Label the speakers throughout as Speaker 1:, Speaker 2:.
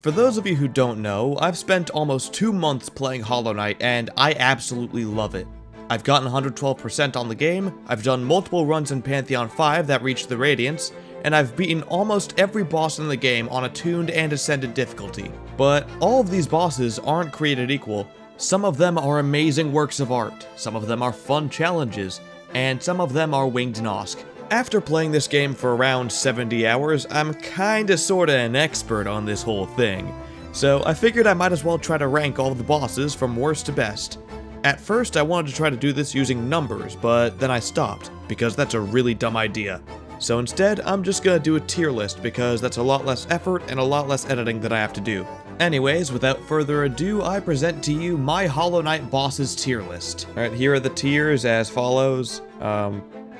Speaker 1: For those of you who don't know, I've spent almost 2 months playing Hollow Knight, and I absolutely love it. I've gotten 112% on the game, I've done multiple runs in Pantheon 5 that reached the Radiance, and I've beaten almost every boss in the game on attuned and ascended difficulty. But all of these bosses aren't created equal. Some of them are amazing works of art, some of them are fun challenges, and some of them are winged Nosk. After playing this game for around 70 hours, I'm kinda sorta an expert on this whole thing. So I figured I might as well try to rank all of the bosses from worst to best. At first I wanted to try to do this using numbers, but then I stopped, because that's a really dumb idea. So instead, I'm just gonna do a tier list because that's a lot less effort and a lot less editing that I have to do. Anyways, without further ado, I present to you my Hollow Knight bosses tier list. Alright, here are the tiers as follows.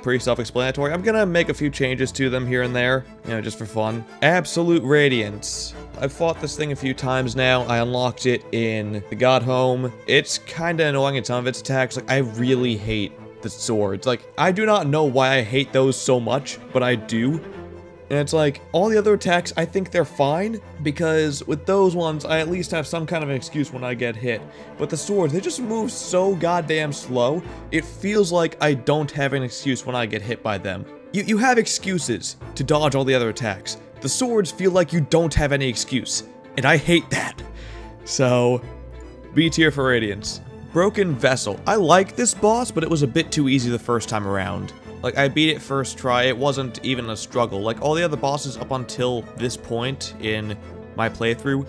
Speaker 1: Pretty self-explanatory. I'm gonna make a few changes to them here and there, you know, just for fun. Absolute Radiance. I've fought this thing a few times now. I unlocked it in the God Home. It's kinda annoying in some of its attacks. Like, I really hate the swords. Like, I do not know why I hate those so much, but I do. And it's like, all the other attacks, I think they're fine, because with those ones, I at least have some kind of an excuse when I get hit. But the swords, they just move so goddamn slow, it feels like I don't have an excuse when I get hit by them. You have excuses to dodge all the other attacks. The swords feel like you don't have any excuse, and I hate that. So, B tier for Radiance. Broken Vessel. I like this boss, but it was a bit too easy the first time around. Like, I beat it first try, it wasn't even a struggle. Like, all the other bosses up until this point in my playthrough,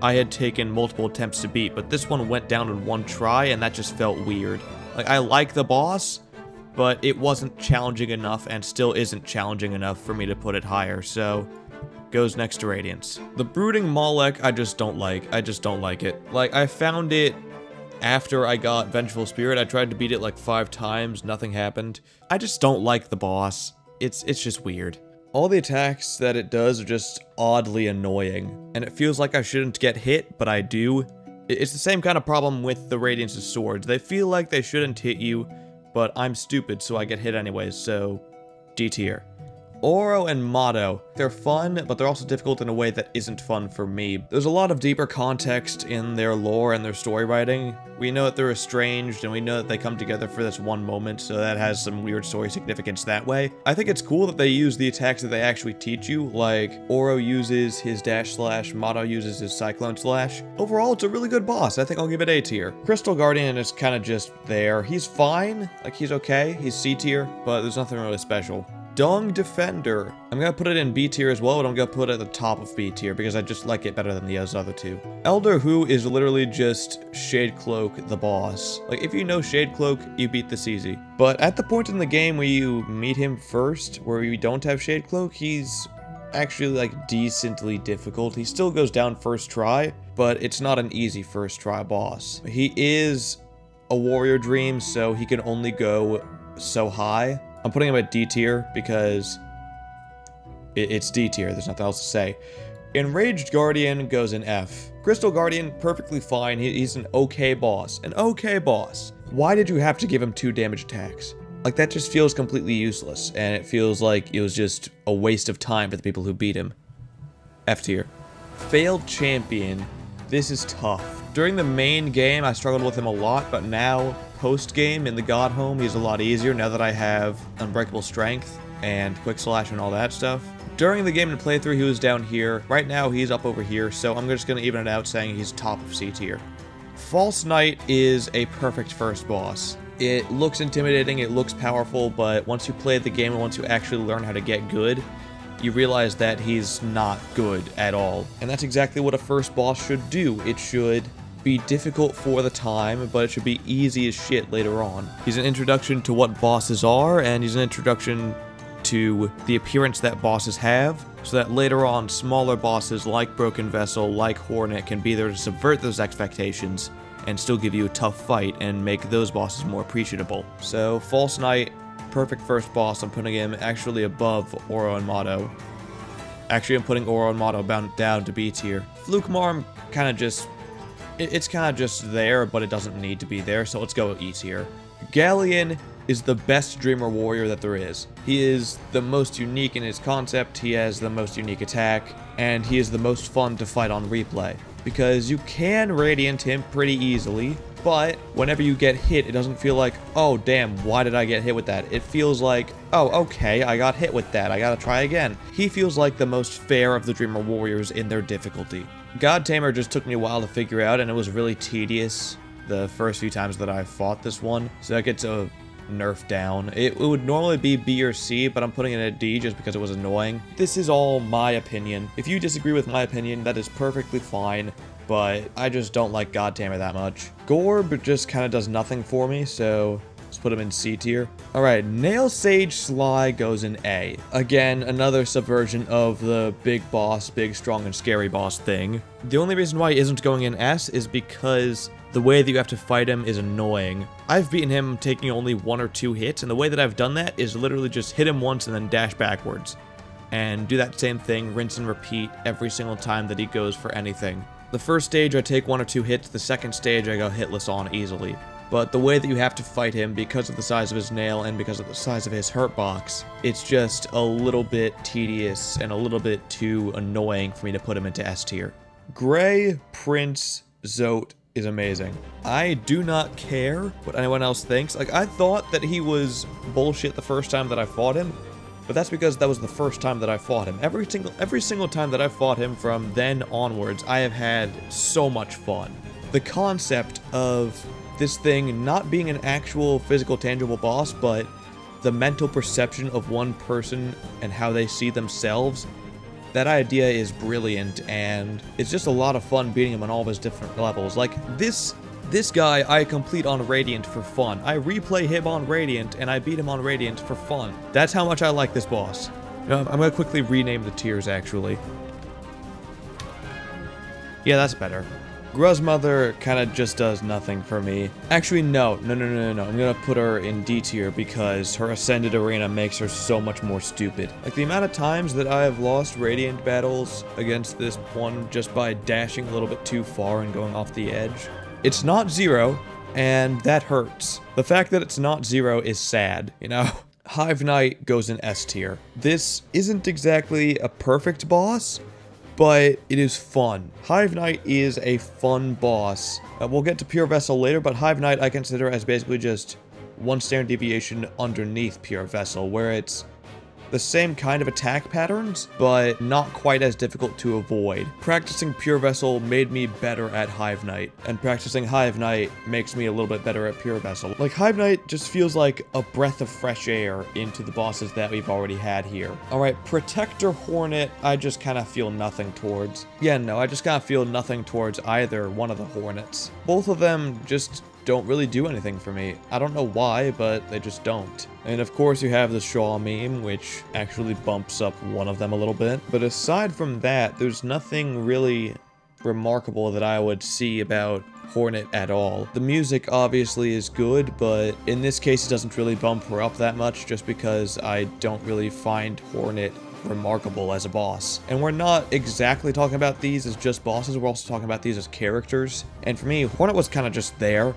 Speaker 1: I had taken multiple attempts to beat, but this one went down in one try, and that just felt weird. Like, I like the boss, but it wasn't challenging enough, and still isn't challenging enough for me to put it higher, so goes next to Radiance. The Brooding Mawlek, I just don't like. I just don't like it. Like, I found it after I got Vengeful Spirit. I tried to beat it like 5 times, nothing happened. I just don't like the boss. It's just weird. All the attacks that it does are just oddly annoying, and it feels like I shouldn't get hit, but I do. It's the same kind of problem with the Radiance's swords. They feel like they shouldn't hit you, but I'm stupid, so I get hit anyways, so D tier. Oro and Mato. They're fun, but they're also difficult in a way that isn't fun for me. There's a lot of deeper context in their lore and their story writing. We know that they're estranged, and we know that they come together for this one moment, so that has some weird story significance that way. I think it's cool that they use the attacks that they actually teach you, like Oro uses his dash slash, Mato uses his cyclone slash. Overall, it's a really good boss. I think I'll give it A tier. Crystal Guardian is kind of just there. He's fine, like he's okay, he's C tier, but there's nothing really special. Dung Defender. I'm gonna put it in B tier as well, but I'm gonna put it at the top of B tier because I just like it better than the other two. Elder Who is literally just Shade Cloak the boss. Like, if you know Shade Cloak, you beat this easy. But at the point in the game where you meet him first, where you don't have Shade Cloak, he's actually like decently difficult. He still goes down first try, but it's not an easy first try boss. He is a warrior dream, so he can only go so high. I'm putting him at D tier because it's D tier, there's nothing else to say. Enraged Guardian goes in F. Crystal Guardian, perfectly fine, he's an okay boss. An okay boss. Why did you have to give him 2 damage attacks? Like, that just feels completely useless, and it feels like it was just a waste of time for the people who beat him. F tier. Failed Champion. This is tough. During the main game, I struggled with him a lot, but now, post-game in the God Home, he's a lot easier now that I have Unbreakable Strength and Quick Slash and all that stuff. During the game in playthrough, he was down here. Right now, he's up over here, so I'm just going to even it out saying he's top of C tier. False Knight is a perfect first boss. It looks intimidating, it looks powerful, but once you play the game and once you actually learn how to get good, you realize that he's not good at all. And that's exactly what a first boss should do. It should be difficult for the time, but it should be easy as shit later on. He's an introduction to what bosses are, and he's an introduction to the appearance that bosses have, so that later on, smaller bosses like Broken Vessel, like Hornet, can be there to subvert those expectations and still give you a tough fight and make those bosses more appreciable. So, False Knight, perfect first boss. I'm putting him actually above Oro and Mato. Actually, I'm putting Oro and Mato down to B tier. Flukemarm kind of just... It's kind of just there, but it doesn't need to be there, so let's go E tier. Galien is the best Dreamer Warrior that there is. He is the most unique in his concept, he has the most unique attack, and he is the most fun to fight on replay, because you can Radiant him pretty easily, but whenever you get hit, it doesn't feel like, oh damn, why did I get hit with that? It feels like, oh okay, I got hit with that, I gotta try again. He feels like the most fair of the Dreamer Warriors in their difficulty. God Tamer just took me a while to figure out, and it was really tedious the first few times that I fought this one, so that gets a nerf down. It would normally be B or C, but I'm putting it at D just because it was annoying. This is all my opinion. If you disagree with my opinion, that is perfectly fine, but I just don't like God Tamer that much. Gorb just kind of does nothing for me, so let's put him in C tier. Alright, Nailsage Sly goes in A. Again, another subversion of the big boss, big, strong, and scary boss thing. The only reason why he isn't going in S is because the way that you have to fight him is annoying. I've beaten him taking only 1 or 2 hits, and the way that I've done that is literally just hit him once and then dash backwards. And do that same thing, rinse and repeat, every single time that he goes for anything. The first stage I take 1 or 2 hits, the second stage I go hitless on easily. But the way that you have to fight him, because of the size of his nail and because of the size of his hurt box, it's just a little bit tedious and a little bit too annoying for me to put him into S tier. Gray Prince Zote is amazing. I do not care what anyone else thinks. Like, I thought that he was bullshit the first time that I fought him, but that's because that was the first time that I fought him. Every single time that I fought him from then onwards, I have had so much fun. The concept of this thing not being an actual physical tangible boss, but the mental perception of one person and how they see themselves, that idea is brilliant, and it's just a lot of fun beating him on all of his different levels. Like, this guy I complete on Radiant for fun. I replay him on Radiant, and I beat him on Radiant for fun. That's how much I like this boss. I'm gonna quickly rename the tiers, actually. Yeah, that's better. Gruz Mother kind of just does nothing for me. Actually, no. I'm gonna put her in D tier because her Ascended Arena makes her so much more stupid. Like, the amount of times that I have lost Radiant battles against this one just by dashing a little bit too far and going off the edge. It's not Xero, and that hurts. The fact that it's not Xero is sad, you know? Hive Knight goes in S tier. This isn't exactly a perfect boss, but it is fun. Hive Knight is a fun boss. We'll get to Pure Vessel later, but Hive Knight I consider as basically just one standard deviation underneath Pure Vessel, where it's the same kind of attack patterns, but not quite as difficult to avoid. Practicing Pure Vessel made me better at Hive Knight, and practicing Hive Knight makes me a little bit better at Pure Vessel. Like, Hive Knight just feels like a breath of fresh air into the bosses that we've already had here. Alright, Protector Hornet, I just kind of feel nothing towards. Yeah, no, I just kind of feel nothing towards either one of the Hornets. Both of them just don't really do anything for me. I don't know why, but they just don't. And of course you have the Shaw meme, which actually bumps up one of them a little bit. But aside from that, there's nothing really remarkable that I would see about Hornet at all. The music obviously is good, but in this case it doesn't really bump her up that much just because I don't really find Hornet remarkable as a boss. And we're not exactly talking about these as just bosses, we're also talking about these as characters. And for me, Hornet was kind of just there.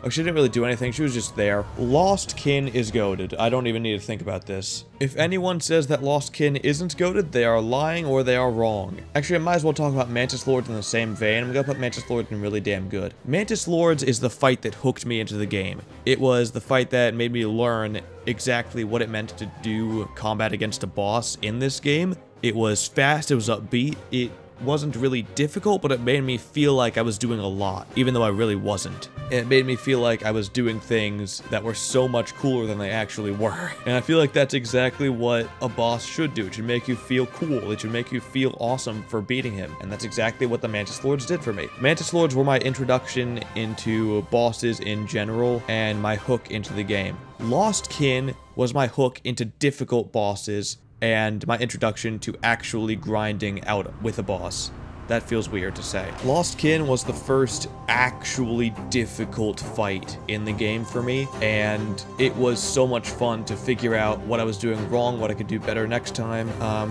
Speaker 1: Like, she didn't really do anything, she was just there. Lost Kin is goated. I don't even need to think about this. If anyone says that Lost Kin isn't goated, they are lying or they are wrong. Actually, I might as well talk about Mantis Lords in the same vein. I'm gonna put Mantis Lords in really damn good. Mantis Lords is the fight that hooked me into the game. It was the fight that made me learn exactly what it meant to do combat against a boss in this game. It was fast, it was upbeat, it wasn't really difficult, but it made me feel like I was doing a lot, even though I really wasn't. It made me feel like I was doing things that were so much cooler than they actually were. And I feel like that's exactly what a boss should do. It should make you feel cool. It should make you feel awesome for beating him. And that's exactly what the Mantis Lords did for me. Mantis Lords were my introduction into bosses in general and my hook into the game. Lost Kin was my hook into difficult bosses and my introduction to actually grinding out with a boss. That feels weird to say. Lost Kin was the first actually difficult fight in the game for me, and it was so much fun to figure out what I was doing wrong, what I could do better next time,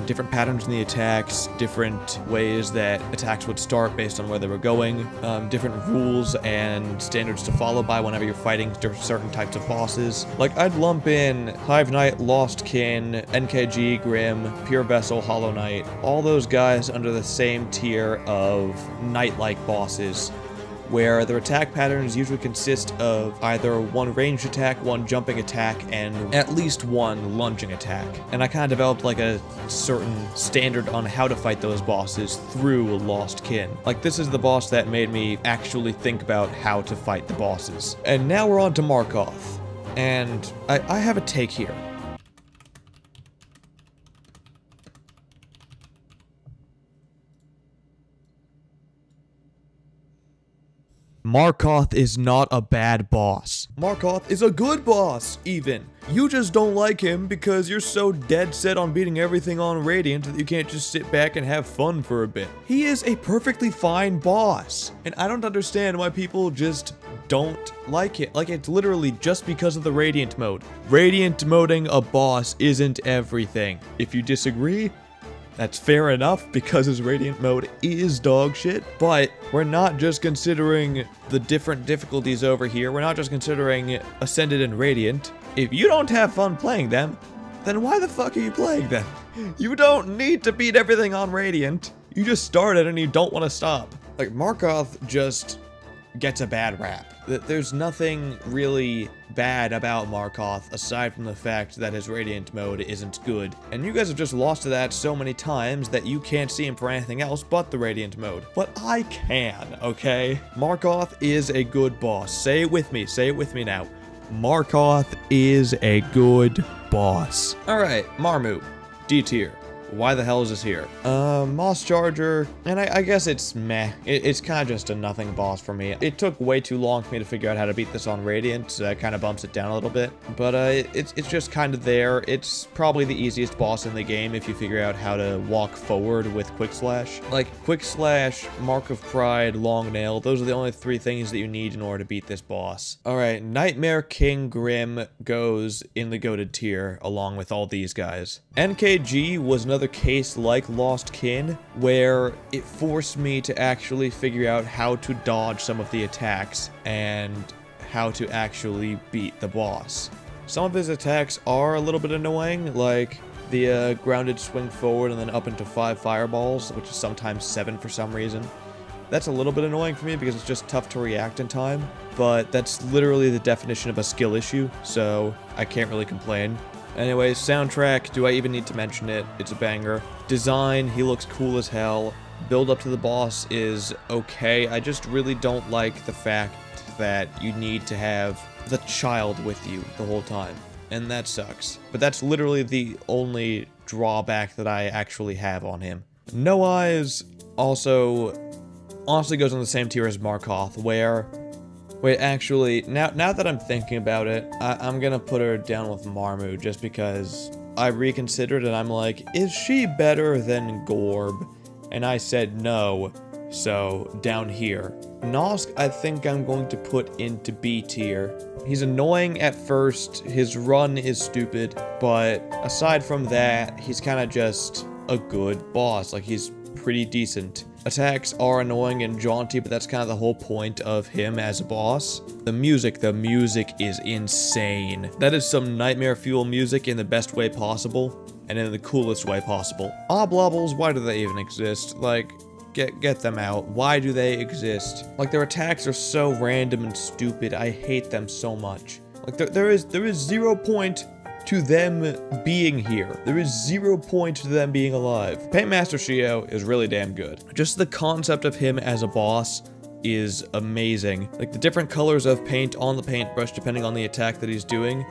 Speaker 1: different patterns in the attacks, different ways that attacks would start based on where they were going, different rules and standards to follow by whenever you're fighting certain types of bosses. Like, I'd lump in Hive Knight, Lost Kin, NKG, Grimm, Pure Vessel, Hollow Knight, all those guys under the same tier of knight-like bosses, where their attack patterns usually consist of either one ranged attack, one jumping attack, and at least one lunging attack. And I kind of developed like a certain standard on how to fight those bosses through Lost Kin. Like, this is the boss that made me actually think about how to fight the bosses. And now we're on to Markoth. And I have a take here. Markoth is not a bad boss. Markoth is a good boss, even. You just don't like him because you're so dead set on beating everything on Radiant that you can't just sit back and have fun for a bit. He is a perfectly fine boss, and I don't understand why people just don't like it. Like, it's literally just because of the Radiant mode. Radiant moding a boss isn't everything. If you disagree, that's fair enough, because his Radiant mode is dog shit, but we're not just considering the different difficulties over here. We're not just considering Ascended and Radiant. If you don't have fun playing them, then why the fuck are you playing them? You don't need to beat everything on Radiant. You just started and you don't want to stop. Like, Markoth just gets a bad rap. There's nothing really bad about Markoth aside from the fact that his Radiant mode isn't good. And you guys have just lost to that so many times that you can't see him for anything else but the Radiant mode. But I can, okay? Markoth is a good boss. Say it with me now. Markoth is a good boss. Alright, Marmu, D tier. Why the hell is this here? Moss Charger, and I guess it's meh. It's kind of just a nothing boss for me. It took way too long for me to figure out how to beat this on Radiant, so that kind of bumps it down a little bit. But it's just kind of there. It's probably the easiest boss in the game if you figure out how to walk forward with Quick Slash. Like, Quick Slash, Mark of Pride, Long Nail, those are the only three things that you need in order to beat this boss. Alright, Nightmare King Grimm goes in the goated tier along with all these guys. NKG was another case like Lost Kin, where it forced me to actually figure out how to dodge some of the attacks and how to actually beat the boss. Some of his attacks are a little bit annoying, like the grounded swing forward and then up into 5 fireballs, which is sometimes 7 for some reason. That's a little bit annoying for me because it's just tough to react in time, but that's literally the definition of a skill issue, so I can't really complain. Anyways, soundtrack, do I even need to mention it? It's a banger. Design, he looks cool as hell. Build up to the boss is okay. I just really don't like the fact that you need to have the child with you the whole time. And that sucks. But that's literally the only drawback that I actually have on him. No Eyes also honestly goes on the same tier as Markoth, where... Wait, actually, now that I'm thinking about it, I'm gonna put her down with Marmu just because I reconsidered and I'm like, is she better than Gorb? And I said no, so down here. Nosk, I think I'm going to put into B tier. He's annoying at first, his run is stupid, but aside from that, he's kind of just a good boss. Like, he's pretty decent. Attacks are annoying and jaunty, but that's kind of the whole point of him as a boss. The music is insane. That is some nightmare fuel music in the best way possible, and in the coolest way possible. Oblobbles, why do they even exist? Like, get them out. Why do they exist? Like, their attacks are so random and stupid. I hate them so much. Like, there is 0 point to them being here. There is 0 point to them being alive. Paintmaster Sheo is really damn good. Just the concept of him as a boss is amazing. Like, the different colors of paint on the paintbrush depending on the attack that he's doing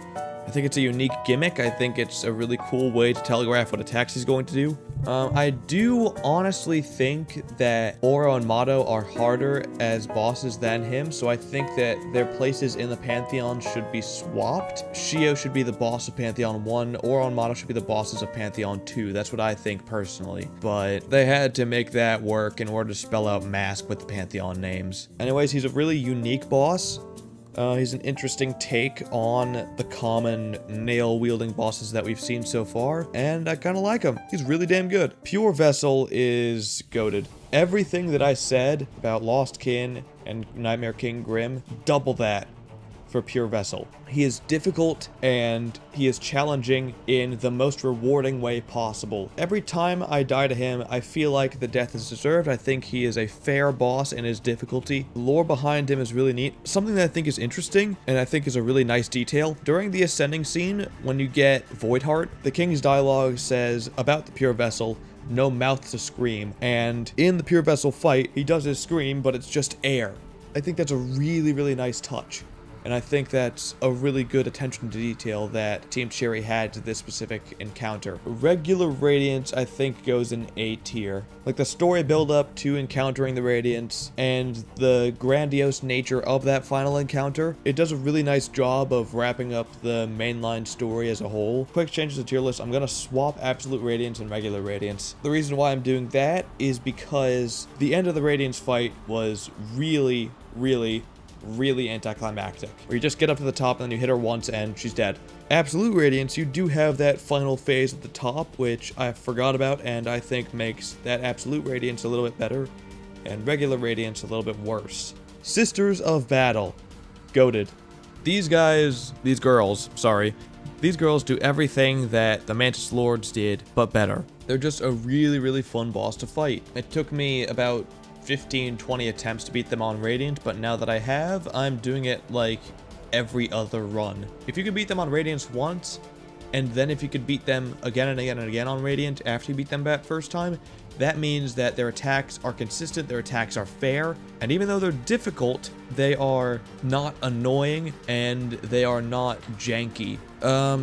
Speaker 1: I think it's a unique gimmick. I think it's a really cool way to telegraph what attacks he's going to do. I do honestly think that Oro and Mato are harder as bosses than him, so I think that their places in the Pantheon should be swapped. Sheo should be the boss of Pantheon 1, Oro and Mato should be the bosses of Pantheon 2. That's what I think personally, but they had to make that work in order to spell out mask with the Pantheon names. Anyways, he's a really unique boss. He's an interesting take on the common nail-wielding bosses that we've seen so far, and I kind of like him. He's really damn good. Pure Vessel is goated. Everything that I said about Lost Kin and Nightmare King Grimm, double that for Pure Vessel. He is difficult and he is challenging in the most rewarding way possible. Every time I die to him, I feel like the death is deserved. I think he is a fair boss in his difficulty. The lore behind him is really neat. Something that I think is interesting and I think is a really nice detail. During the Ascending scene, when you get Voidheart, the King's dialogue says about the Pure Vessel, no mouth to scream, and in the Pure Vessel fight, he does his scream, but it's just air. I think that's a really, really nice touch. And I think that's a really good attention to detail that Team Cherry had to this specific encounter. Regular Radiance, I think, goes in A tier. Like, the story build-up to encountering the Radiance and the grandiose nature of that final encounter, it does a really nice job of wrapping up the mainline story as a whole. Quick changes to tier list. I'm gonna swap Absolute Radiance and Regular Radiance. The reason why I'm doing that is because the end of the Radiance fight was really anticlimactic, where you just get up to the top and then you hit her once and she's dead. Absolute Radiance, you do have that final phase at the top, which I forgot about, and I think makes that Absolute Radiance a little bit better and Regular Radiance a little bit worse. Sisters of Battle, goated. These girls do everything that the Mantis Lords did, but better. They're just a really fun boss to fight. It took me about 15-20 attempts to beat them on Radiant, but now that I have, I'm doing it like every other run. If you could beat them on Radiance once, and then if you could beat them again and again and again on Radiant after you beat them that first time, that means that their attacks are consistent, their attacks are fair, and even though they're difficult, they are not annoying, and they are not janky.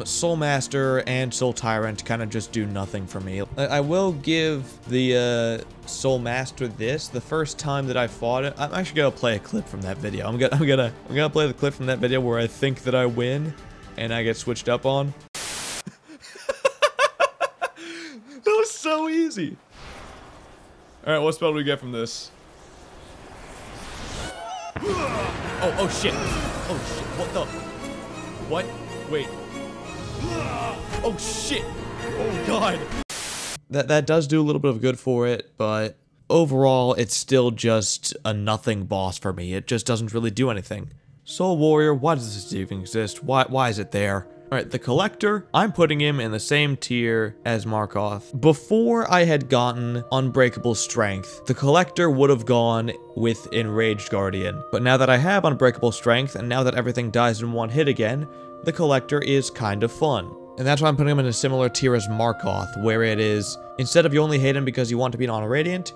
Speaker 1: Soul Master and Soul Tyrant kind of just do nothing for me. I will give the Soul Master this. The first time that I fought it, I'm actually gonna play a clip from that video. I'm gonna play the clip from that video where I think that I win and I get switched up on. That was so easy. All right, what spell do we get from this? Oh shit. Oh shit. What the? What? Wait. Oh shit. Oh god. That does do a little bit of good for it, but overall it's still just a nothing boss for me. It just doesn't really do anything. Soul Warrior, why does this even exist? Why is it there? Alright, the Collector, I'm putting him in the same tier as Markoth. Before I had gotten Unbreakable Strength, the Collector would have gone with Enraged Guardian. But now that I have Unbreakable Strength, and now that everything dies in one hit again, the Collector is kind of fun. And that's why I'm putting him in a similar tier as Markoth, where it is, instead of you only hate him because you want to beat on a Radiant,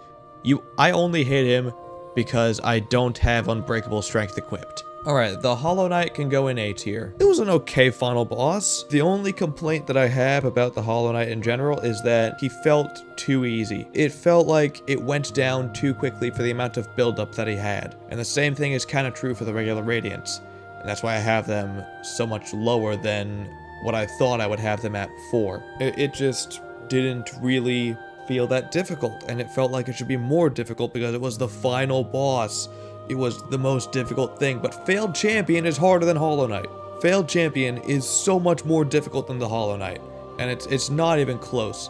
Speaker 1: I only hate him because I don't have Unbreakable Strength equipped. Alright, the Hollow Knight can go in A tier. It was an okay final boss. The only complaint that I have about the Hollow Knight in general is that he felt too easy. It felt like it went down too quickly for the amount of buildup that he had. And the same thing is kind of true for the regular Radiance. And that's why I have them so much lower than what I thought I would have them at before. It just didn't really feel that difficult, and it felt like it should be more difficult because it was the final boss. It was the most difficult thing, but Failed Champion is harder than Hollow Knight. Failed Champion is so much more difficult than the Hollow Knight, and it's not even close.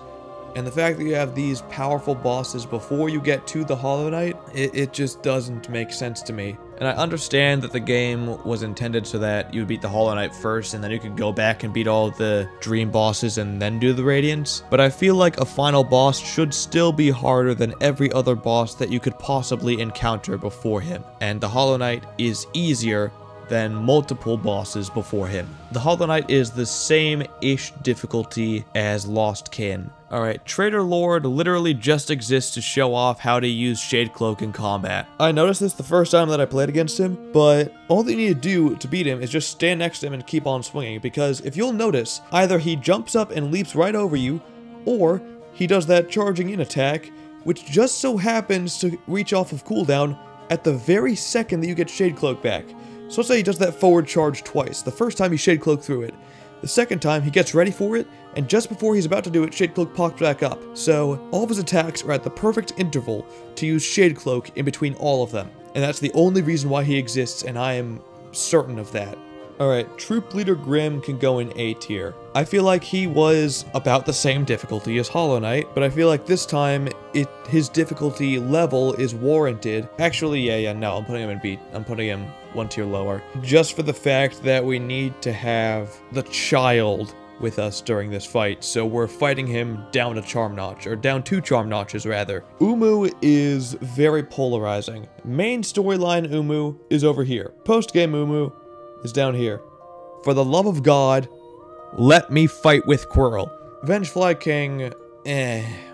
Speaker 1: And the fact that you have these powerful bosses before you get to the Hollow Knight, it just doesn't make sense to me. And I understand that the game was intended so that you would beat the Hollow Knight first, and then you could go back and beat all the dream bosses and then do the Radiance. But I feel like a final boss should still be harder than every other boss that you could possibly encounter before him. And the Hollow Knight is easier than multiple bosses before him. The Hollow Knight is the same-ish difficulty as Lost Kin. Alright, Traitor Lord literally just exists to show off how to use Shade Cloak in combat. I noticed this the first time that I played against him, but all that you need to do to beat him is just stand next to him and keep on swinging, because if you'll notice, either he jumps up and leaps right over you, or he does that charging in attack, which just so happens to reach off of cooldown at the very second that you get Shade Cloak back. So let's say he does that forward charge twice. The first time he Shade Cloak through it. The second time he gets ready for it, and just before he's about to do it, Shade Cloak pops back up. So all of his attacks are at the perfect interval to use Shade Cloak in between all of them. And that's the only reason why he exists, and I am certain of that. Alright, Troop Leader Grimm can go in A tier. I feel like he was about the same difficulty as Hollow Knight, but I feel like this time, his difficulty level is warranted. Actually, no, I'm putting him in B. I'm putting him 1 tier lower. Just for the fact that we need to have the child with us during this fight, so we're fighting him down a charm notch, or down 2 charm notches rather. Uumuu is very polarizing. Main storyline Uumuu is over here. Post-game Uumuu is down here. For the love of God, let me fight with Quirrell. Vengefly King,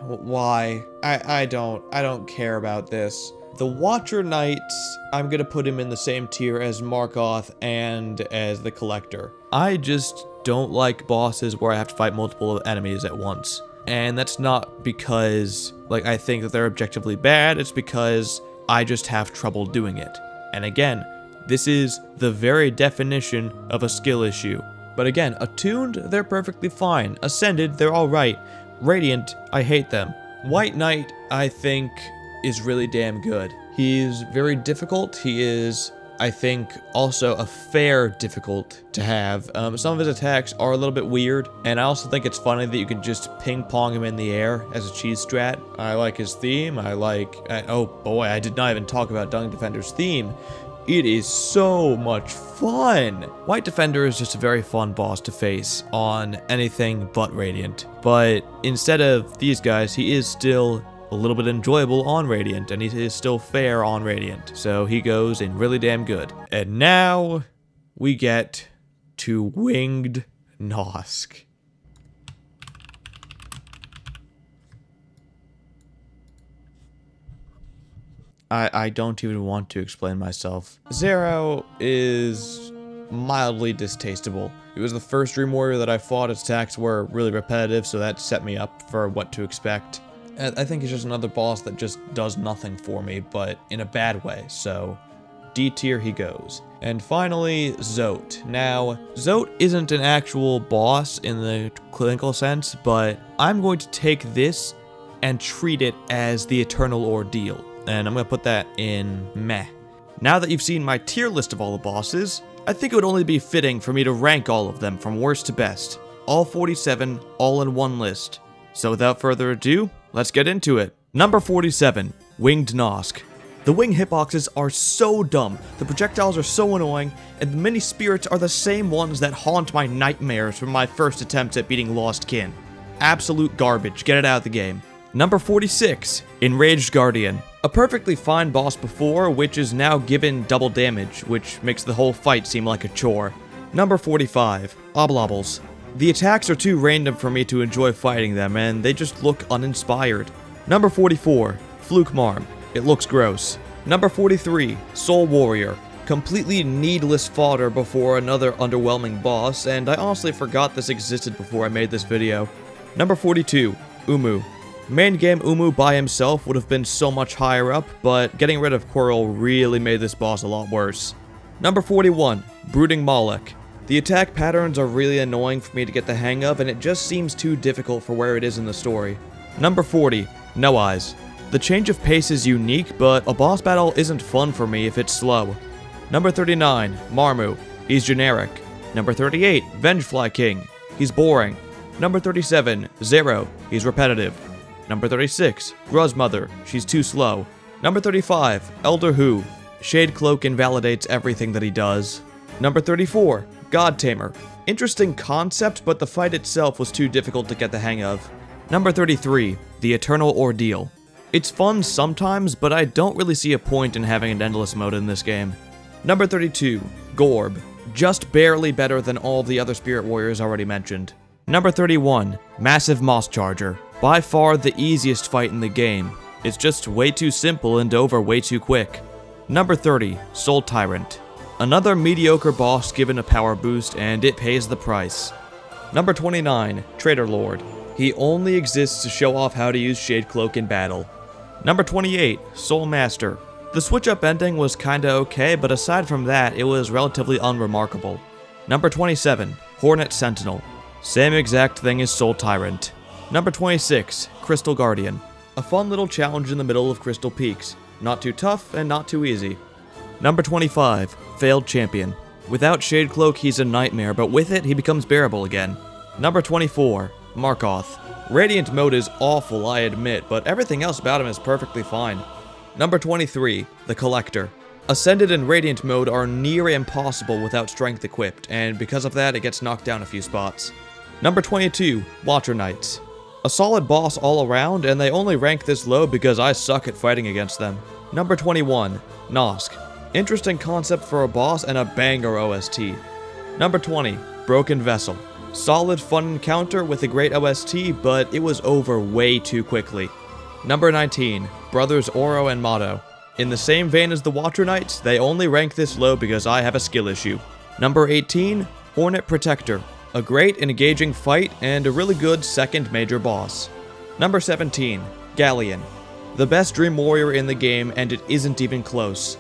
Speaker 1: why? I don't care about this. The Watcher Knights, I'm gonna put him in the same tier as Markoth and as the Collector. I just don't like bosses where I have to fight multiple enemies at once. And that's not because, like, I think that they're objectively bad, it's because I just have trouble doing it. And again, this is the very definition of a skill issue. But again, attuned, they're perfectly fine. Ascended, they're alright. Radiant, I hate them. White Knight, I think, is really damn good. He's very difficult. He is, I think, also a fair difficult to have. Some of his attacks are a little bit weird, and I also think it's funny that you can just ping-pong him in the air as a cheese strat. I like his theme. Oh boy, I did not even talk about Dung Defender's theme. It is so much fun! White Defender is just a very fun boss to face on anything but Radiant. But instead of these guys, he is still a little bit enjoyable on Radiant, and he is still fair on Radiant. So he goes in really damn good. And now we get to Winged Nosk. I don't even want to explain myself. Xero is mildly distastable. It was the first Dream Warrior that I fought. Its attacks were really repetitive, so that set me up for what to expect. I think he's just another boss that just does nothing for me, but in a bad way, so D tier he goes. And finally, Zote. Now, Zote isn't an actual boss in the clinical sense, but I'm going to take this and treat it as the Eternal Ordeal. And I'm going to put that in meh. Now that you've seen my tier list of all the bosses, I think it would only be fitting for me to rank all of them from worst to best. All 47, all in one list. So without further ado, let's get into it. Number 47, Winged Nosk. The wing hitboxes are so dumb, the projectiles are so annoying, and the mini spirits are the same ones that haunt my nightmares from my first attempts at beating Lost Kin. Absolute garbage, get it out of the game. Number 46, Enraged Guardian. A perfectly fine boss before, which is now given double damage, which makes the whole fight seem like a chore. Number 45, Oblobbles. The attacks are too random for me to enjoy fighting them, and they just look uninspired. Number 44, Flukemarm. It looks gross. Number 43, Soul Warrior. Completely needless fodder before another underwhelming boss, and I honestly forgot this existed before I made this video. Number 42, Uumuu. Main game Uumuu by himself would have been so much higher up, but getting rid of Quirrell really made this boss a lot worse. Number 41, Brooding Mawlek. The attack patterns are really annoying for me to get the hang of, and it just seems too difficult for where it is in the story. Number 40, No Eyes. The change of pace is unique, but a boss battle isn't fun for me if it's slow. Number 39, Marmu. He's generic. Number 38, Vengefly King. He's boring. Number 37, Xero. He's repetitive. Number 36, Gruz Mother. She's too slow. Number 35, Elder Hu. Shade Cloak invalidates everything that he does. Number 34, God Tamer. Interesting concept, but the fight itself was too difficult to get the hang of. Number 33, the Eternal Ordeal. It's fun sometimes, but I don't really see a point in having an endless mode in this game. Number 32, Gorb. Just barely better than all the other Spirit Warriors already mentioned. Number 31, Massive Moss Charger. By far the easiest fight in the game. It's just way too simple and over way too quick. Number 30, Soul Tyrant. Another mediocre boss given a power boost, and it pays the price. Number 29, Traitor Lord. He only exists to show off how to use Shade Cloak in battle. Number 28, Soul Master. The switch up ending was kinda okay, but aside from that, it was relatively unremarkable. Number 27, Hornet Sentinel. Same exact thing as Soul Tyrant. Number 26, Crystal Guardian. A fun little challenge in the middle of Crystal Peaks. Not too tough and not too easy. Number 25, Failed Champion. Without Shade Cloak, he's a nightmare, but with it, he becomes bearable again. Number 24, Markoth. Radiant mode is awful, I admit, but everything else about him is perfectly fine. Number 23, the Collector. Ascended and Radiant mode are near impossible without strength equipped, and because of that, it gets knocked down a few spots. Number 22, Watcher Knights. A solid boss all around, and they only rank this low because I suck at fighting against them. Number 21, Nosk. Interesting concept for a boss and a banger OST. Number 20, Broken Vessel. Solid fun encounter with a great OST, but it was over way too quickly. Number 19, Brothers Oro and Mato. In the same vein as the Watcher Knights, they only rank this low because I have a skill issue. Number 18, Hornet Protector. A great and engaging fight, and a really good second major boss. Number 17, Galien. The best Dream Warrior in the game, and it isn't even close.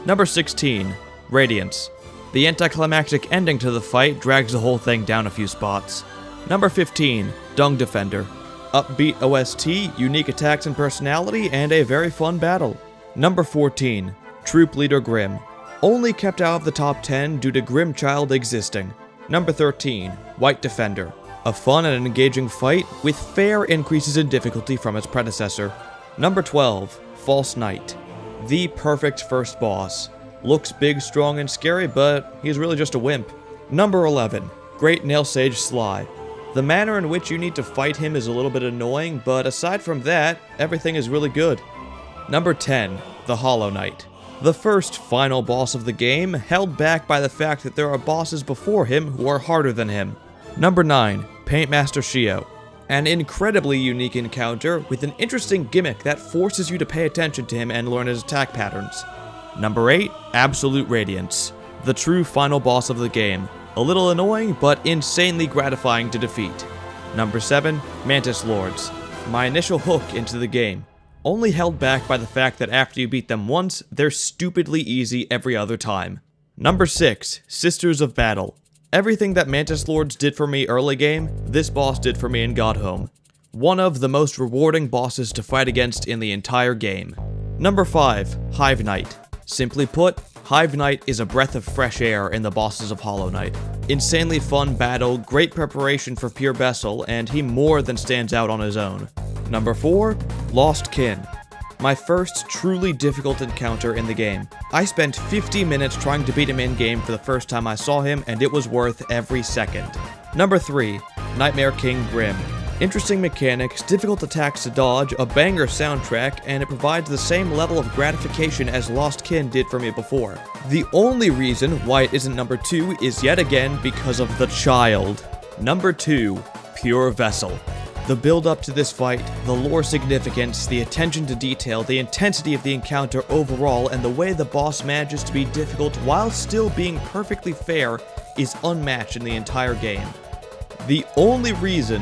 Speaker 1: Number 16, Radiance. The anticlimactic ending to the fight drags the whole thing down a few spots. Number 15, Dung Defender. Upbeat OST, unique attacks and personality, and a very fun battle. Number 14, Troupe Leader Grimm. Only kept out of the top 10 due to Grimm Child existing. Number 13, White Defender. A fun and engaging fight with fair increases in difficulty from its predecessor. Number 12, False Knight. The perfect first boss. Looks big, strong, and scary, but he's really just a wimp. Number 11, Great Nailsage Sly. The manner in which you need to fight him is a little bit annoying, but aside from that, everything is really good. Number 10, the Hollow Knight. The first final boss of the game, held back by the fact that there are bosses before him who are harder than him. Number 9, Paintmaster Sheo. An incredibly unique encounter with an interesting gimmick that forces you to pay attention to him and learn his attack patterns. Number 8, Absolute Radiance. The true final boss of the game. A little annoying, but insanely gratifying to defeat. Number 7, Mantis Lords. My initial hook into the game. Only held back by the fact that after you beat them once, they're stupidly easy every other time. Number 6, Sisters of Battle. Everything that Mantis Lords did for me early game, this boss did for me in Godhome. One of the most rewarding bosses to fight against in the entire game. Number 5, Hive Knight. Simply put, Hive Knight is a breath of fresh air in the bosses of Hollow Knight. Insanely fun battle, great preparation for Pure Vessel, and he more than stands out on his own. Number 4, Lost Kin. My first truly difficult encounter in the game. I spent 50 minutes trying to beat him in-game for the first time I saw him, and it was worth every second. Number 3, Nightmare King Grimm. Interesting mechanics, difficult attacks to dodge, a banger soundtrack, and it provides the same level of gratification as Lost Kin did for me before. The only reason why it isn't number 2 is yet again because of the child. Number 2, Pure Vessel. The build up to this fight, the lore significance, the attention to detail, the intensity of the encounter overall, and the way the boss manages to be difficult while still being perfectly fair is unmatched in the entire game. The only reason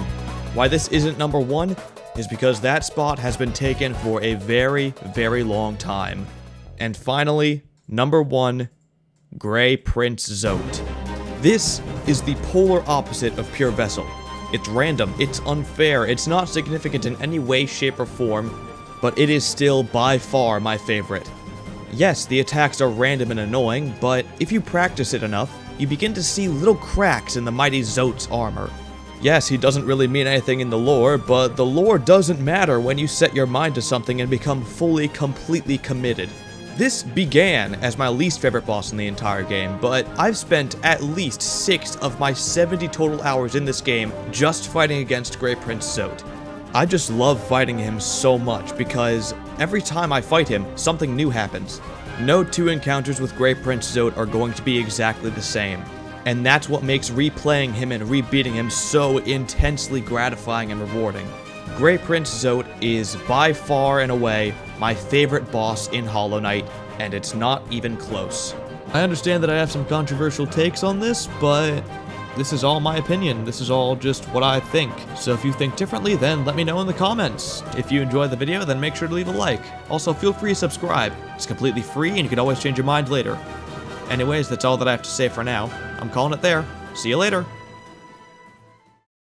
Speaker 1: why this isn't number 1 is because that spot has been taken for a very, very long time. And finally, number 1, Grey Prince Zote. This is the polar opposite of Pure Vessel. It's random, it's unfair, it's not significant in any way, shape, or form, but it is still by far my favorite. Yes, the attacks are random and annoying, but if you practice it enough, you begin to see little cracks in the mighty Zote's armor. Yes, he doesn't really mean anything in the lore, but the lore doesn't matter when you set your mind to something and become fully, completely committed. This began as my least favorite boss in the entire game, but I've spent at least 6 of my 70 total hours in this game just fighting against Grey Prince Zote. I just love fighting him so much because every time I fight him, something new happens. No 2 encounters with Grey Prince Zote are going to be exactly the same, and that's what makes replaying him and rebeating him so intensely gratifying and rewarding. Grey Prince Zote is by far and away my favorite boss in Hollow Knight, and it's not even close. I understand that I have some controversial takes on this, but this is all my opinion. This is all just what I think. So if you think differently, then let me know in the comments. If you enjoyed the video, then make sure to leave a like. Also, feel free to subscribe. It's completely free, and you can always change your mind later. Anyways, that's all that I have to say for now. I'm calling it there. See you later.